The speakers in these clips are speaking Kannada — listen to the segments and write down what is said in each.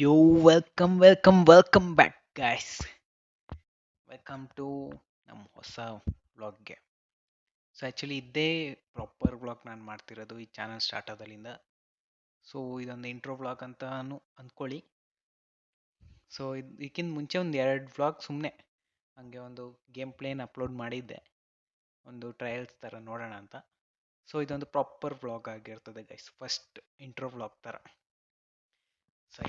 Yo, welcome back, guys. Welcome to ನಮ್ಮ ಹೊಸ ವ್ಲಾಗ್ಗೆ. ಸೊ ಆ್ಯಕ್ಚುಲಿ ಇದೇ ಪ್ರಾಪರ್ ವ್ಲಾಗ್ ನಾನು ಮಾಡ್ತಿರೋದು ಈ ಚಾನಲ್ ಸ್ಟಾರ್ಟ್ ಆದಾಗಲಿಂದ. ಸೊ ಇದೊಂದು ಇಂಟ್ರೋ ವ್ಲಾಗ್ ಅಂತಾನು ಅಂದ್ಕೊಳ್ಳಿ. ಸೊ ಇದಕ್ಕಿಂತ ಮುಂಚೆ ಒಂದು 2 ವ್ಲಾಗ್ ಸುಮ್ಮನೆ ಹಂಗೆ ಒಂದು ಗೇಮ್ ಪ್ಲೇನ್ ಅಪ್ಲೋಡ್ ಮಾಡಿದ್ದೆ, ಒಂದು ಟ್ರಯಲ್ಸ್ ಥರ ನೋಡೋಣ ಅಂತ. ಸೊ ಇದೊಂದು ಪ್ರಾಪರ್ ವ್ಲಾಗ್ ಆಗಿರ್ತದೆ ಗೈಸ್, ಫಸ್ಟ್ ಇಂಟ್ರೋ ವ್ಲಾಗ್ ಥರ. ಸೊ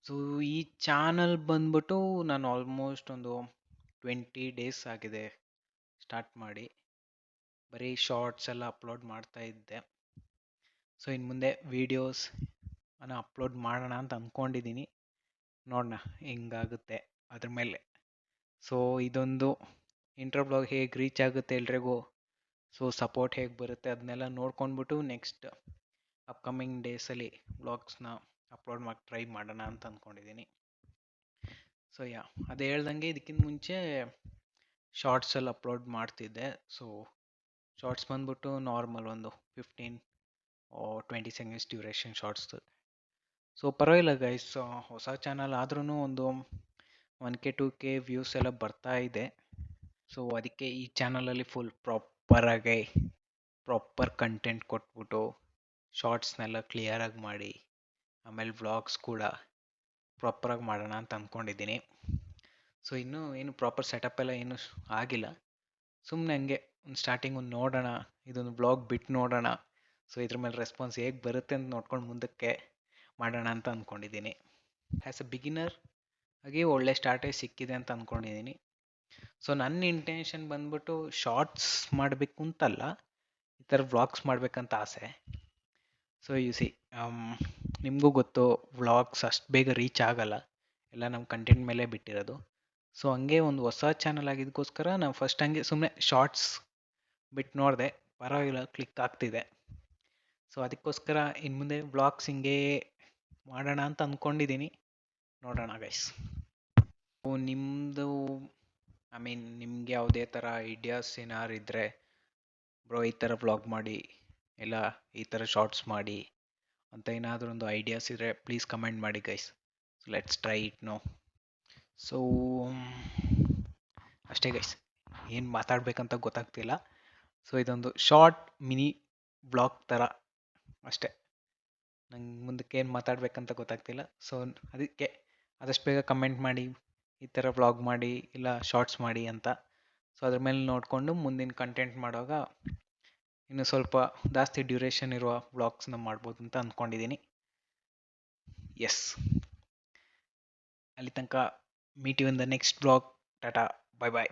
ಸೊ ಈ ಚಾನಲ್ ಬಂದ್ಬಿಟ್ಟು ನಾನು ಆಲ್ಮೋಸ್ಟ್ ಒಂದು 20 ಡೇಸ್ ಆಗಿದೆ ಸ್ಟಾರ್ಟ್ ಮಾಡಿ. ಬರೀ ಶಾರ್ಟ್ಸ್ ಎಲ್ಲ ಅಪ್ಲೋಡ್ ಮಾಡ್ತಾ ಇದ್ದೆ. ಸೊ ಇನ್ನು ಮುಂದೆ ವೀಡಿಯೋಸ್ ಅಪ್ಲೋಡ್ ಮಾಡೋಣ ಅಂತ ಅಂದ್ಕೊಂಡಿದ್ದೀನಿ. ನೋಡೋಣ ಹೆಂಗಾಗುತ್ತೆ ಅದ್ರ ಮೇಲೆ. ಸೊ ಇದೊಂದು ಇಂಟ್ರೋ ಬ್ಲಾಗ್ ಹೇಗೆ ರೀಚ್ ಆಗುತ್ತೆ ಎಲ್ರಿಗೂ, ಸೊ ಸಪೋರ್ಟ್ ಹೇಗೆ ಬರುತ್ತೆ ಅದನ್ನೆಲ್ಲ ನೋಡ್ಕೊಂಡ್ಬಿಟ್ಟು ನೆಕ್ಸ್ಟ್ ಅಪ್ಕಮಿಂಗ್ ಡೇಸಲ್ಲಿ ವ್ಲಾಗ್ಸ್ನ ಅಪ್ಲೋಡ್ ಮಾಡಿ ಟ್ರೈ ಮಾಡೋಣ ಅಂತ ಅಂದ್ಕೊಂಡಿದ್ದೀನಿ. ಸೊ ಅದೇ ಹೇಳ್ದಂಗೆ ಇದಕ್ಕಿಂತ ಮುಂಚೆ ಶಾರ್ಟ್ಸಲ್ಲಿ ಅಪ್ಲೋಡ್ ಮಾಡ್ತಿದ್ದೆ. ಸೊ ಶಾರ್ಟ್ಸ್ ಬಂದ್ಬಿಟ್ಟು ನಾರ್ಮಲ್ ಒಂದು 15 or 20 seconds duration shorts. So ಪರವಾಗಿಲ್ಲ ಗೈಸ್, ಹೊಸ ಚಾನಲ್ ಆದ್ರೂ ಒಂದು 1K 2K ವ್ಯೂಸ್ ಎಲ್ಲ ಬರ್ತಾ ಇದೆ. ಸೊ ಅದಕ್ಕೆ ಈ ಚಾನಲಲ್ಲಿ ಫುಲ್ ಪ್ರಾಪರ್ ಕಂಟೆಂಟ್ ಕೊಟ್ಬಿಟ್ಟು ಶಾರ್ಟ್ಸ್ನೆಲ್ಲ ಕ್ಲಿಯರಾಗಿ ಮಾಡಿ, ಆಮೇಲೆ ವ್ಲಾಗ್ಸ್ ಕೂಡ ಪ್ರಾಪರಾಗಿ ಮಾಡೋಣ ಅಂತ ಅಂದ್ಕೊಂಡಿದ್ದೀನಿ. ಸೊ ಇನ್ನೂ ಏನು ಪ್ರಾಪರ್ ಸೆಟಪ್ ಎಲ್ಲ ಏನು ಆಗಿಲ್ಲ. ಸುಮ್ಮನೆ ಹಂಗೆ ಒಂದು ಸ್ಟಾರ್ಟಿಂಗ್ ಒಂದು ನೋಡೋಣ, ಇದೊಂದು ಬ್ಲಾಗ್ ಬಿಟ್ಟು ನೋಡೋಣ. ಸೊ ಇದ್ರ ಮೇಲೆ ರೆಸ್ಪಾನ್ಸ್ ಹೇಗೆ ಬರುತ್ತೆ ಅಂತ ನೋಡ್ಕೊಂಡು ಮುಂದಕ್ಕೆ ಮಾಡೋಣ ಅಂತ ಅಂದ್ಕೊಂಡಿದ್ದೀನಿ. ಆ್ಯಸ್ ಎ ಬಿಗಿನರ್ ಆಗಿ ಒಳ್ಳೆ ಸ್ಟಾರ್ಟೇ ಸಿಕ್ಕಿದೆ ಅಂತ ಅಂದ್ಕೊಂಡಿದ್ದೀನಿ. ಸೊ ನನ್ನ ಇಂಟೆನ್ಷನ್ ಬಂದ್ಬಿಟ್ಟು ಶಾರ್ಟ್ಸ್ ಮಾಡಬೇಕು ಅಂತಲ್ಲ, ಈ ಥರ ವ್ಲಾಗ್ಸ್ ಮಾಡಬೇಕಂತ ಆಸೆ. ಸೊ ನಿಮಗೂ ಗೊತ್ತು ವ್ಲಾಗ್ಸ್ ಅಷ್ಟು ಬೇಗ ರೀಚ್ ಆಗಲ್ಲ, ಎಲ್ಲ ನಮ್ಮ ಕಂಟೆಂಟ್ ಮೇಲೆ ಬಿಟ್ಟಿರೋದು. ಸೊ ಹಂಗೆ ಒಂದು ಹೊಸ ಚಾನಲ್ ಆಗಿದ್ದಕ್ಕೋಸ್ಕರ ನಾನು ಫಸ್ಟ್ ಹಂಗೆ ಸುಮ್ಮನೆ ಶಾರ್ಟ್ಸ್ ಬಿಟ್ಟು ನೋಡಿದೆ, ಪರವಾಗಿಲ್ಲ ಕ್ಲಿಕ್ ಆಗ್ತಿದೆ. ಸೊ ಅದಕ್ಕೋಸ್ಕರ ಇನ್ನು ಮುಂದೆ ವ್ಲಾಗ್ಸ್ ಹಿಂಗೆ ಮಾಡೋಣ ಅಂತ ಅಂದ್ಕೊಂಡಿದ್ದೀನಿ. ನೋಡೋಣ ಗೈಸ್. ನಿಮ್ಮದು ನಿಮ್ಗೆ ಯಾವುದೇ ಥರ ಐಡಿಯಾಸ್ ಏನಾರು ಇದ್ದರೆ, ಬ್ರೋ ಈ ಥರ ವ್ಲಾಗ್ ಮಾಡಿ ಇಲ್ಲ ಈ ಥರ ಶಾರ್ಟ್ಸ್ ಮಾಡಿ ಅಂತ ಏನಾದರೂ ಒಂದು ಐಡಿಯಾಸ್ ಇದ್ದರೆ ಪ್ಲೀಸ್ ಕಮೆಂಟ್ ಮಾಡಿ guys. So let's try it ನೋ. ಸೊ ಅಷ್ಟೇ ಗೈಸ್, ಏನು ಮಾತಾಡಬೇಕಂತ ಗೊತ್ತಾಗ್ತಿಲ್ಲ. ಸೊ ಇದೊಂದು ಶಾರ್ಟ್ ಮಿನಿ ಬ್ಲಾಗ್ ಥರ ಅಷ್ಟೇ, ನಂಗೆ ಮುಂದಕ್ಕೆ ಏನು ಮಾತಾಡಬೇಕಂತ ಗೊತ್ತಾಗ್ತಿಲ್ಲ. ಸೊ ಅದಕ್ಕೆ ಆದಷ್ಟು ಬೇಗ ಕಮೆಂಟ್ ಮಾಡಿ ಈ ಥರ ವ್ಲಾಗ್ ಮಾಡಿ ಇಲ್ಲ ಶಾರ್ಟ್ಸ್ ಮಾಡಿ ಅಂತ. ಸೊ ಅದ್ರ ಮೇಲೆ ನೋಡಿಕೊಂಡು ಮುಂದಿನ ಕಂಟೆಂಟ್ ಮಾಡುವಾಗ ಇನ್ನು ಸ್ವಲ್ಪ ಜಾಸ್ತಿ ಡ್ಯೂರೇಷನ್ ಇರುವ ವ್ಲಾಗ್ಸ್ನ ಮಾಡ್ಬೋದು ಅಂತ ಅಂದ್ಕೊಂಡಿದ್ದೀನಿ. ಎಸ್, ಅಲ್ಲಿ ತನಕ meet you in the next vlog. Tata, bye bye.